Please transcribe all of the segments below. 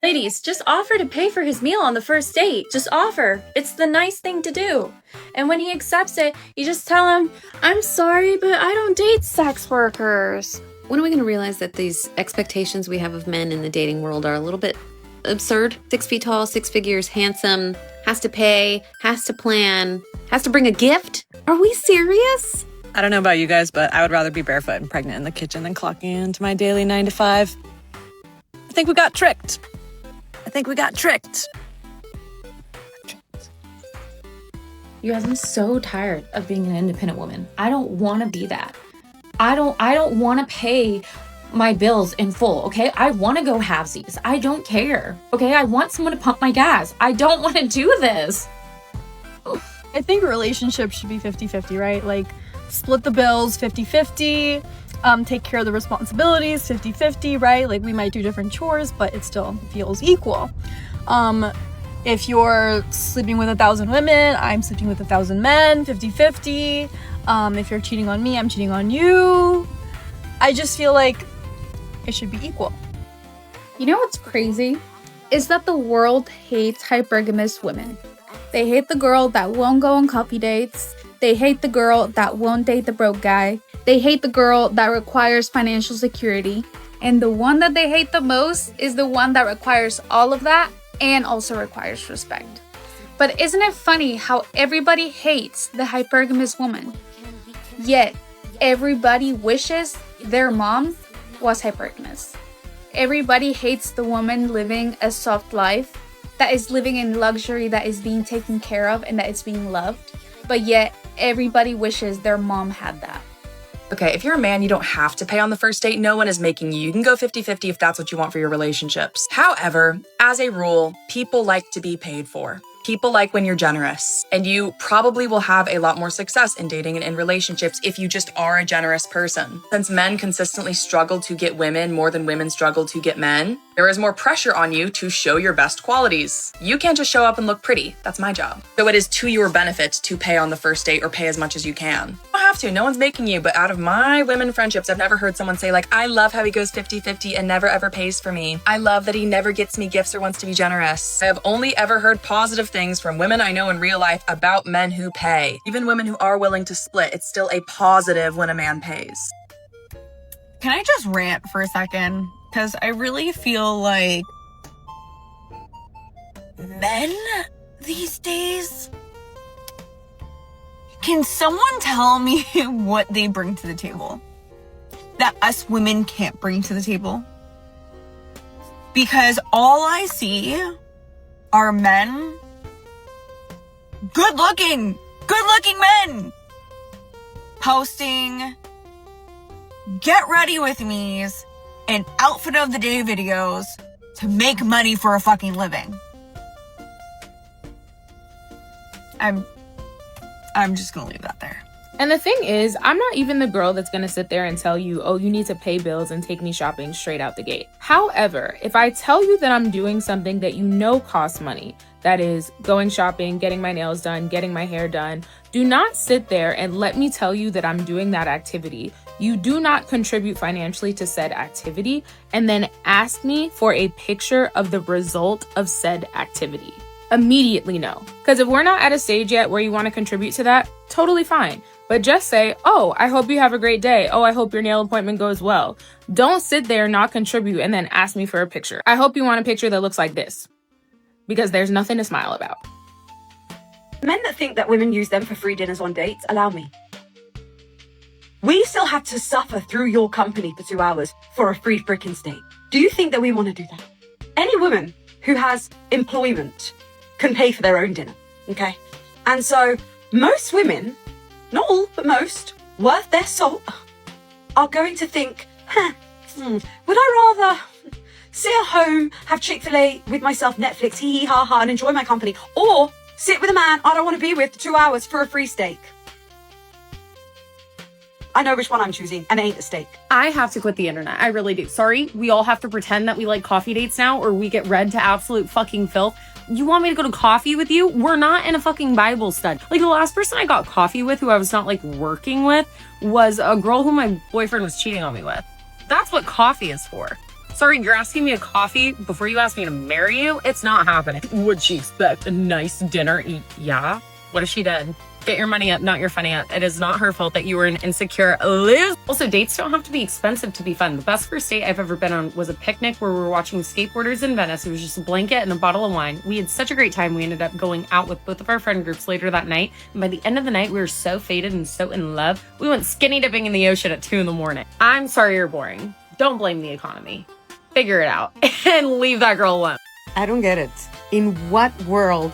Ladies, just offer to pay for his meal on the first date. Just offer. It's the nice thing to do. And when he accepts it, you just tell him, I'm sorry, but I don't date sex workers. When are we going to realize that these expectations we have of men in the dating world are a little bit absurd? 6 feet tall, 6 figures, handsome, has to pay, has to plan, has to bring a gift? Are we serious? I don't know about you guys, but I would rather be barefoot and pregnant in the kitchen than clocking into my daily 9 to 5. I think we got tricked. You guys, I'm so tired of being an independent woman. I don't want to be that. I don't want to pay my bills in full, okay? I want to go halvesies. I don't care, okay? I want someone to pump my gas. I don't want to do this. I think relationships should be 50-50, right? Like, split the bills 50-50, take care of the responsibilities 50-50, right? Like, we might do different chores, but it still feels equal. If you're sleeping with 1,000 women, I'm sleeping with 1,000 men, 50-50. If you're cheating on me, I'm cheating on you. I just feel like it should be equal. You know what's crazy? Is that the world hates hypergamous women. They hate the girl that won't go on coffee dates. They hate the girl that won't date the broke guy. They hate the girl that requires financial security. And the one that they hate the most is the one that requires all of that and also requires respect. But isn't it funny how everybody hates the hypergamous woman, yet everybody wishes their mom was hypergamous? Everybody hates the woman living a soft life, that is living in luxury, that is being taken care of, and that is being loved. But yet everybody wishes their mom had that. Okay, if you're a man, you don't have to pay on the first date. No one is making you. You can go 50-50 if that's what you want for your relationships. However, as a rule, people like to be paid for. People like when you're generous, and you probably will have a lot more success in dating and in relationships if you just are a generous person. Since men consistently struggle to get women more than women struggle to get men, there is more pressure on you to show your best qualities. You can't just show up and look pretty. That's my job. So it is to your benefit to pay on the first date or pay as much as you can. You don't have to. No one's making you. But out of my women friendships, I've never heard someone say, like, I love how he goes 50-50 and never ever pays for me. I love that he never gets me gifts or wants to be generous. I have only ever heard positive things from women I know in real life about men who pay. Even women who are willing to split, it's still a positive when a man pays. Can I just rant for a second? Because I really feel like men these days... Can someone tell me what they bring to the table that us women can't bring to the table? Because all I see are men, good-looking men, posting get ready with me's and outfit of the day videos to make money for a fucking living. I'm just gonna leave that there. And the thing is, I'm not even the girl that's gonna sit there and tell you, oh, you need to pay bills and take me shopping straight out the gate. However, if I tell you that I'm doing something that you know costs money, that is going shopping, getting my nails done, getting my hair done, do not sit there and let me tell you that I'm doing that activity. You do not contribute financially to said activity and then ask me for a picture of the result of said activity. Immediately no. Because if we're not at a stage yet where you want to contribute to that, totally fine. But just say, oh, I hope you have a great day. Oh, I hope your nail appointment goes well. Don't sit there, not contribute, and then ask me for a picture. I hope you want a picture that looks like this. Because there's nothing to smile about. Men that think that women use them for free dinners on dates, allow me. We still have to suffer through your company for 2 hours for a free freaking steak. Do you think that we want to do that? Any woman who has employment can pay for their own dinner, okay? And so most women, not all, but most, worth their salt, are going to think, would I rather sit at home, have Chick-fil-A with myself, Netflix, hee hee ha ha, and enjoy my company, or sit with a man I don't want to be with for 2 hours for a free steak? I know which one I'm choosing, and it ain't a steak. I have to quit the internet. I really do. Sorry, we all have to pretend that we like coffee dates now, or we get read to absolute fucking filth. You want me to go to coffee with you? We're not in a fucking Bible stud. Like, the last person I got coffee with who I was not, like, working with was a girl who my boyfriend was cheating on me with. That's what coffee is for. Sorry, you're asking me a coffee before you ask me to marry you? It's not happening. Would she expect a nice dinner? Yeah. What if she did? Get your money up, not your funny up. It is not her fault that you were an insecure loser. Also, dates don't have to be expensive to be fun. The best first date I've ever been on was a picnic where we were watching skateboarders in Venice. It was just a blanket and a bottle of wine. We had such a great time. We ended up going out with both of our friend groups later that night. And by the end of the night, we were so faded and so in love. We went skinny dipping in the ocean at 2 a.m. I'm sorry you're boring. Don't blame the economy. Figure it out and leave that girl alone. I don't get it. In what world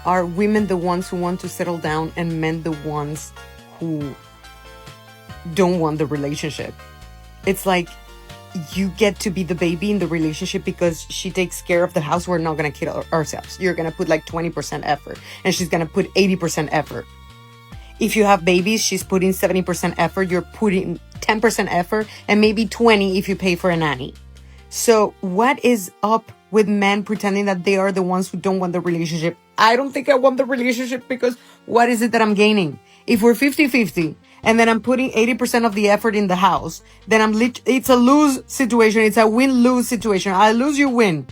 are women the ones who want to settle down and men the ones who don't want the relationship? It's like you get to be the baby in the relationship because she takes care of the house. We're not going to kill ourselves. You're going to put like 20% effort and she's going to put 80% effort. If you have babies, she's putting 70% effort. You're putting 10% effort and maybe 20 if you pay for a nanny. So what is up with men pretending that they are the ones who don't want the relationship? I don't think I want the relationship because what is it that I'm gaining? If we're 50-50 and then I'm putting 80% of the effort in the house, then it's a lose situation. It's a win-lose situation. I lose, you win.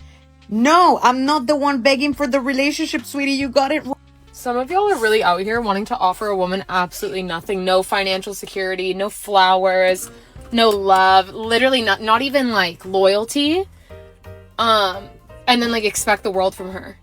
No, I'm not the one begging for the relationship, sweetie. You got it wrong. Some of y'all are really out here wanting to offer a woman absolutely nothing. No financial security, no flowers, no love, literally not even like loyalty. And then like expect the world from her.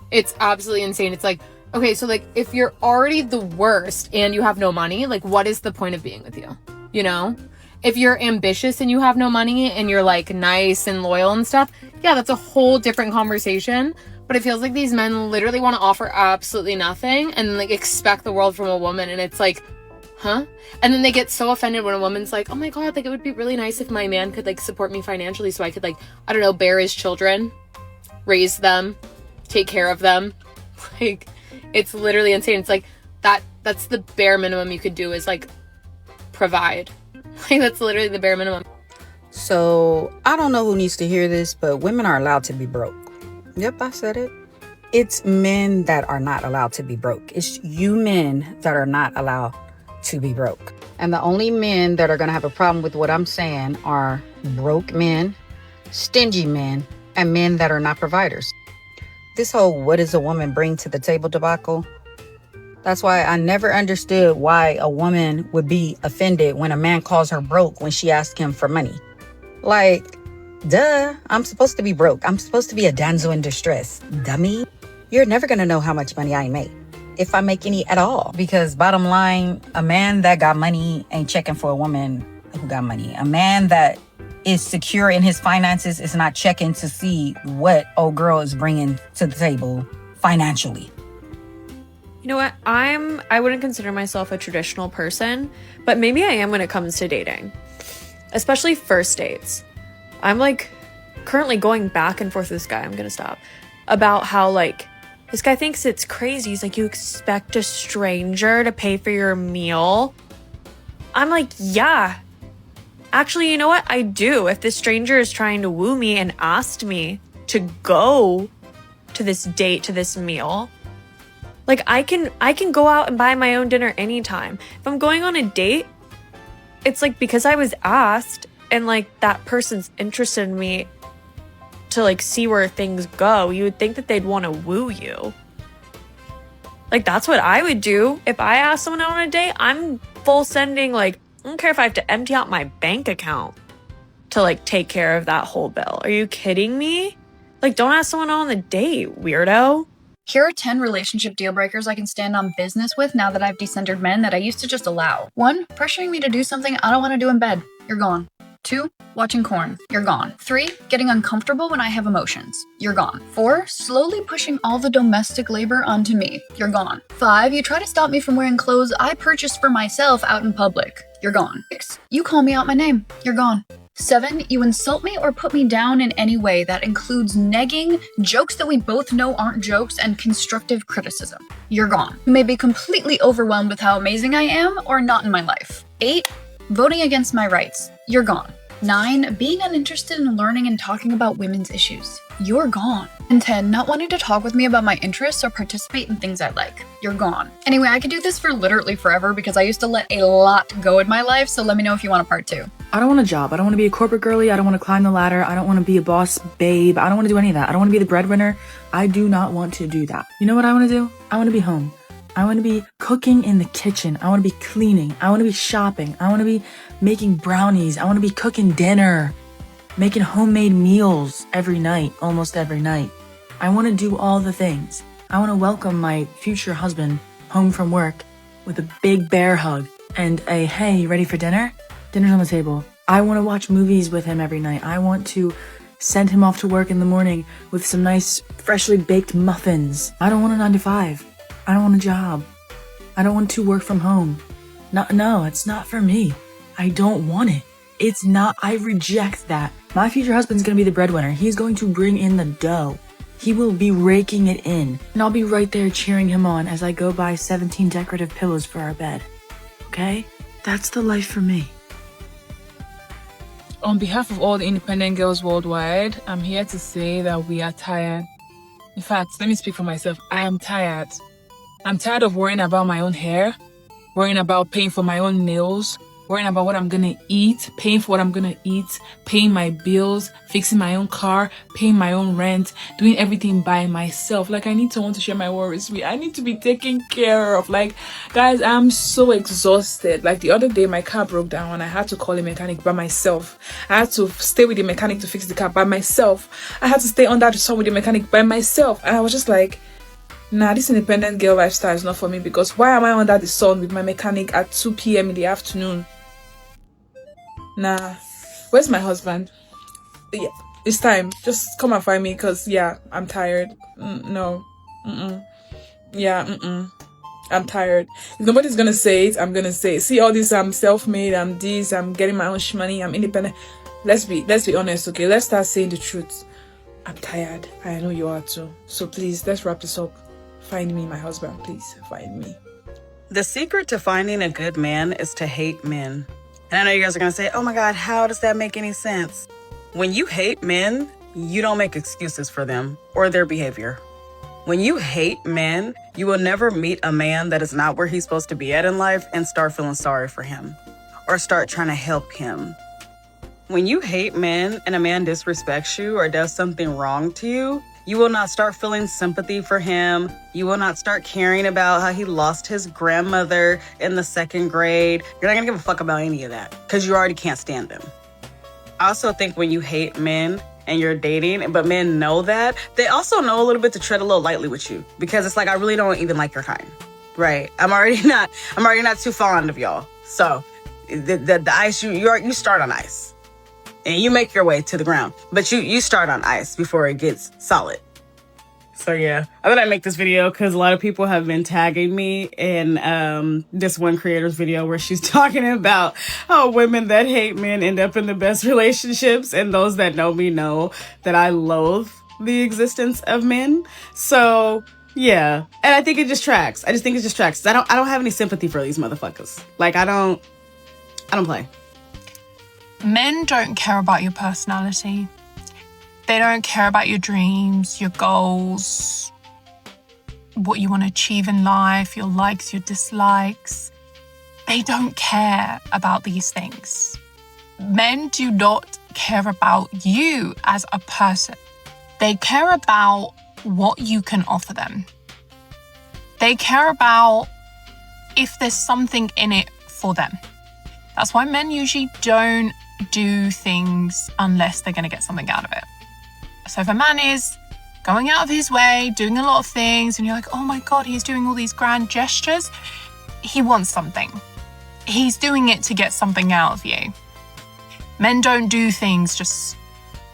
It's absolutely insane. It's like, okay, so like if you're already the worst and you have no money, like what is the point of being with you? You know? If you're ambitious and you have no money and you're like nice and loyal and stuff, yeah, that's a whole different conversation. But it feels like these men literally want to offer absolutely nothing and like expect the world from a woman. And it's like, huh? And then they get so offended when a woman's like, oh my God, like it would be really nice if my man could like support me financially so I could like, I don't know, bear his children, raise them, take care of them. Like it's literally insane. It's like that's the bare minimum you could do is like provide. Like that's literally the bare minimum. So I don't know who needs to hear this, but women are allowed to be broke. Yep, I said it. It's men that are not allowed to be broke. It's you men that are not allowed to be broke. And the only men that are going to have a problem with what I'm saying are broke men, stingy men, and men that are not providers. This whole what does a woman bring to the table debacle, that's why I never understood why a woman would be offended when a man calls her broke when she asks him for money. Like, duh, I'm supposed to be broke. I'm supposed to be a damsel in distress. Dummy. You're never going to know how much money I make, if I make any at all. Because bottom line, a man that got money ain't checking for a woman who got money. A man that is secure in his finances is not checking to see what old girl is bringing to the table financially. You know what? I wouldn't consider myself a traditional person, but maybe I am when it comes to dating, especially first dates. I'm like currently going back and forth with this guy. I'm gonna stop about how like this guy thinks it's crazy. He's like, you expect a stranger to pay for your meal? I'm like, yeah. Actually, you know what? I do. If this stranger is trying to woo me and asked me to go to this date, to this meal, like I can go out and buy my own dinner anytime. If I'm going on a date, it's like because I was asked and like that person's interested in me to like see where things go, you would think that they'd want to woo you. Like that's what I would do. If I asked someone out on a date, I'm full sending, like, I don't care if I have to empty out my bank account to like take care of that whole bill. Are you kidding me? Like, don't ask someone on the date, weirdo. Here are 10 relationship deal breakers I can stand on business with now that I've decentered men that I used to just allow. 1, pressuring me to do something I don't want to do in bed. You're gone. 2, watching porn. You're gone. 3, getting uncomfortable when I have emotions. You're gone. 4, slowly pushing all the domestic labor onto me. You're gone. 5, you try to stop me from wearing clothes I purchased for myself out in public. You're gone. 6, you call me out my name. You're gone. 7, you insult me or put me down in any way that includes negging, jokes that we both know aren't jokes, and constructive criticism. You're gone. You may be completely overwhelmed with how amazing I am or not in my life. 8, voting against my rights. You're gone. 9, being uninterested in learning and talking about women's issues. You're gone. And 10, not wanting to talk with me about my interests or participate in things I like. You're gone. Anyway, I could do this for literally forever because I used to let a lot go in my life, so let me know if you want a part 2. I don't want a job. I don't want to be a corporate girly. I don't want to climb the ladder. I don't want to be a boss babe. I don't want to do any of that. I don't want to be the breadwinner. I do not want to do that. You know what I want to do? I want to be home. I want to be cooking in the kitchen. I want to be cleaning. I want to be shopping. I want to be making brownies. I want to be cooking dinner, making homemade meals every night, almost every night. I want to do all the things. I want to welcome my future husband home from work with a big bear hug and a, hey, you ready for dinner? Dinner's on the table. I want to watch movies with him every night. I want to send him off to work in the morning with some nice, freshly baked muffins. I don't want a 9-to-5. I don't want a job. I don't want to work from home. No, it's not for me. I don't want it. It's not, I reject that. My future husband's gonna be the breadwinner. He's going to bring in the dough. He will be raking it in. And I'll be right there cheering him on as I go buy 17 decorative pillows for our bed. Okay? That's the life for me. On behalf of all the independent girls worldwide, I'm here to say that we are tired. In fact, let me speak for myself. I am tired. I'm tired of worrying about my own hair, worrying about paying for my own nails, worrying about what I'm gonna eat, paying for what I'm gonna eat, paying my bills, fixing my own car, paying my own rent, doing everything by myself. Like, I need someone to share my worries with. I need to be taken care of. Like, guys, I'm so exhausted. Like, the other day, my car broke down and I had to call a mechanic by myself. I had to stay with the mechanic to fix the car by myself. I had to stay under the sun with the mechanic by myself. And I was just like, nah, this independent girl lifestyle is not for me, because why am I under the sun with my mechanic at 2 p.m. in the afternoon? Nah. Where's my husband? Yeah, it's time. Just come and find me, because, yeah, I'm tired. No. Yeah, I'm tired. If nobody's gonna say it, I'm gonna say it. See all this, I'm self-made, I'm this, I'm getting my own money, I'm independent. Let's be honest, okay? Let's start saying the truth. I'm tired. I know you are too. So please, let's wrap this up. Find me my husband, please. Find me. The secret to finding a good man is to hate men. And I know you guys are going to say, oh my God, how does that make any sense? When you hate men, you don't make excuses for them or their behavior. When you hate men, you will never meet a man that is not where he's supposed to be at in life and start feeling sorry for him or start trying to help him. When you hate men and a man disrespects you or does something wrong to you, you will not start feeling sympathy for him. You will not start caring about how he lost his grandmother in the 2nd grade. You're not gonna give a fuck about any of that because you already can't stand them. I also think when you hate men and you're dating, but men know that, they also know a little bit to tread a little lightly with you, because it's like, I really don't even like your kind, right? I'm already not too fond of y'all. So the ice, you start on ice. And you make your way to the ground. But you start on ice before it gets solid. So yeah, I thought I'd make this video because a lot of people have been tagging me in this one creator's video where she's talking about how women that hate men end up in the best relationships. And those that know me know that I loathe the existence of men. So yeah, and I think it just tracks. I just think it just tracks. I don't have any sympathy for these motherfuckers. Like, I don't play. Men don't care about your personality. They don't care about your dreams, your goals, what you want to achieve in life, your likes, your dislikes. They don't care about these things. Men do not care about you as a person. They care about what you can offer them. They care about if there's something in it for them. That's why men usually don't do things unless they're going to get something out of it. So if a man is going out of his way, doing a lot of things, and you're like, oh my God, he's doing all these grand gestures, he wants something. He's doing it to get something out of you. Men don't do things just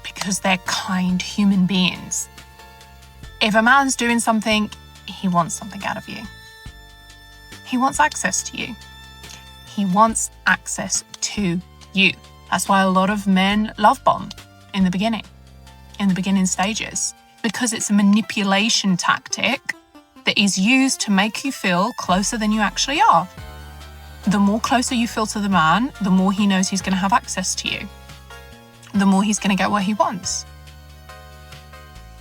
because they're kind human beings. If a man's doing something, he wants something out of you. He wants access to you. He wants access to you. That's why a lot of men love bomb in the beginning stages, because it's a manipulation tactic that is used to make you feel closer than you actually are. The more closer you feel to the man, the more he knows he's going to have access to you. The more he's going to get what he wants.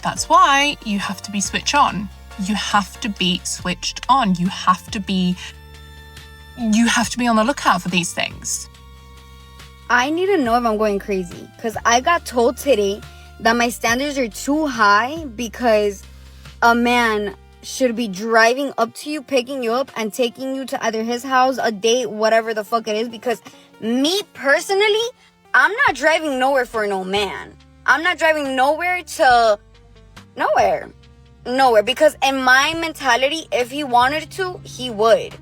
That's why you have to be switched on. You have to be switched on. You have to be on the lookout for these things. I need to know if I'm going crazy, because I got told today that my standards are too high because a man should be driving up to you, picking you up, and taking you to either his house, a date, whatever the fuck it is. Because me personally, I'm not driving nowhere for no man. I'm not driving nowhere to nowhere. Because in my mentality, if he wanted to, he would.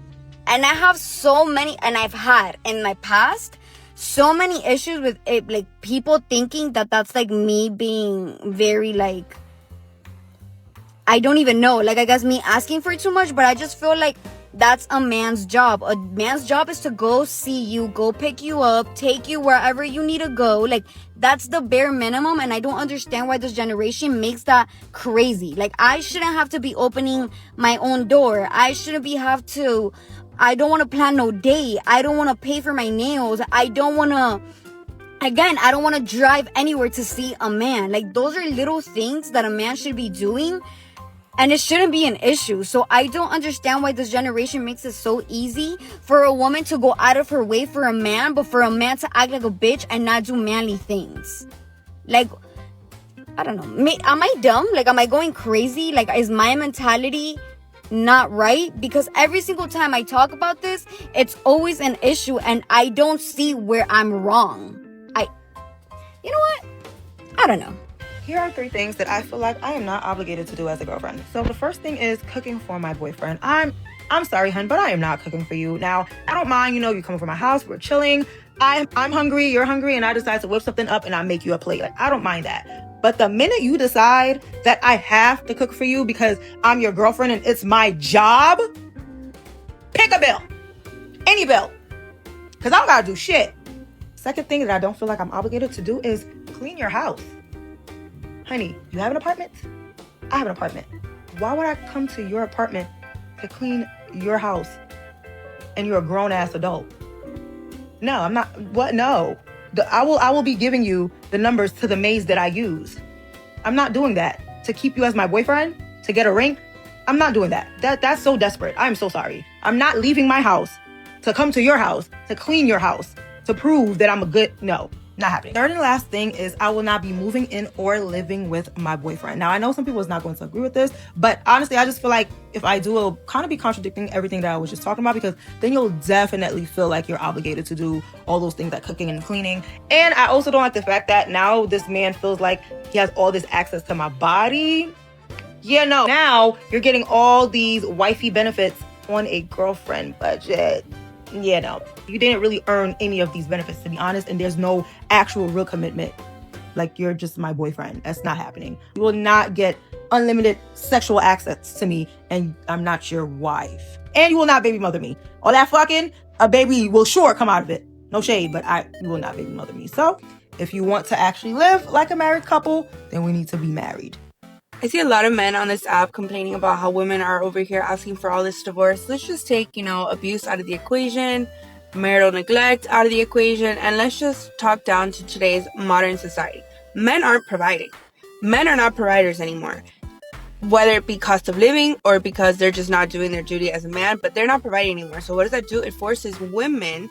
And I have so many, and I've had in my past so many issues with it, like people thinking that that's like me being very like, I don't even know, like I guess me asking for too much. But I just feel like that's a man's job. A man's job is to go see you, go pick you up, take you wherever you need to go. Like that's the bare minimum. And I don't understand why this generation makes that crazy. Like I shouldn't have to be opening my own door. I don't want to plan no date. I don't want to pay for my nails. I don't want to drive anywhere to see a man. Like those are little things that a man should be doing, and it shouldn't be an issue. So I don't understand why this generation makes it so easy for a woman to go out of her way for a man, but for a man to act like a bitch and not do manly things. Like, I don't know. Am I dumb? Like, am I going crazy? Like, is my mentality not right? Because every single time I talk about this, it's always an issue, and I don't see where I'm wrong. You know what? I don't know. Here are 3 things that I feel like I am not obligated to do as a girlfriend. So the first thing is cooking for my boyfriend. I'm sorry, hun, but I am not cooking for you. Now, I don't mind, you come over my house, we're chilling. I'm hungry, you're hungry, and I decide to whip something up and I make you a plate. Like, I don't mind that. But the minute you decide that I have to cook for you because I'm your girlfriend and it's my job, pick a bill. Any bill. Because I don't gotta do shit. Second thing that I don't feel like I'm obligated to do is clean your house. Honey, you have an apartment? I have an apartment. Why would I come to your apartment to clean your house and you're a grown-ass adult? No, I'm not. What? No. I will be giving you the numbers to the maids that I use. I'm not doing that. To keep you as my boyfriend? To get a ring? I'm not doing that. That's so desperate. I'm so sorry. I'm not leaving my house to come to your house, to clean your house, to prove that I'm a good... No. Not happening. Third and last thing is I will not be moving in or living with my boyfriend. Now, I know some people is not going to agree with this, but honestly, I just feel like if I do, it'll kind of be contradicting everything that I was just talking about, because then you'll definitely feel like you're obligated to do all those things like cooking and cleaning. And I also don't like the fact that now this man feels like he has all this access to my body. Yeah, no. Now you're getting all these wifey benefits on a girlfriend budget. Yeah, no. You didn't really earn any of these benefits, to be honest, and there's no actual real commitment. Like, you're just my boyfriend. That's not happening. You will not get unlimited sexual access to me, and I'm not your wife. And you will not baby mother me. All that fucking, a baby will sure come out of it. No shade, but you will not baby mother me. So, if you want to actually live like a married couple, then we need to be married. I see a lot of men on this app complaining about how women are over here asking for all this divorce. Let's just take, abuse out of the equation, marital neglect out of the equation, and let's just talk down to today's modern society. Men aren't providing. Men are not providers anymore. Whether it be cost of living or because they're just not doing their duty as a man, but they're not providing anymore. So what does that do? It forces women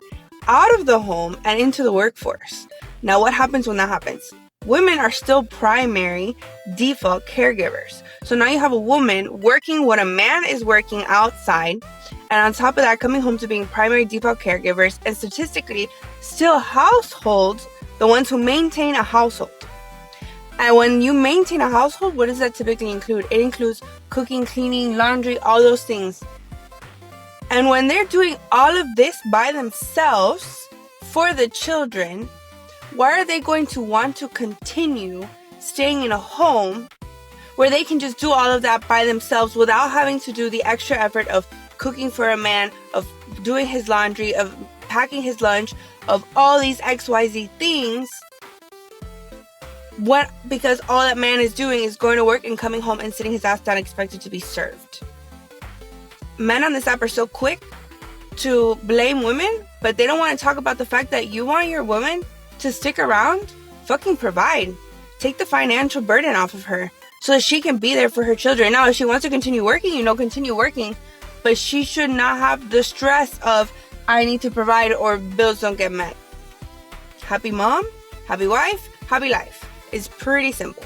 out of the home and into the workforce. Now, what happens when that happens? Women are still primary default caregivers. So now you have a woman working what a man is working outside, and on top of that, coming home to being primary default caregivers, and statistically, still households, the ones who maintain a household. And when you maintain a household, what does that typically include? It includes cooking, cleaning, laundry, all those things. And when they're doing all of this by themselves for the children, why are they going to want to continue staying in a home where they can just do all of that by themselves without having to do the extra effort of cooking for a man, of doing his laundry, of packing his lunch, of all these XYZ things? Because all that man is doing is going to work and coming home and sitting his ass down expected to be served. Men on this app are so quick to blame women, but they don't want to talk about the fact that you want your woman to stick around. Fucking provide. Take the financial burden off of her so that she can be there for her children. Now, if she wants to continue working, continue working, but she should not have the stress of, I need to provide or bills don't get met. Happy mom, happy wife, happy life. It's pretty simple.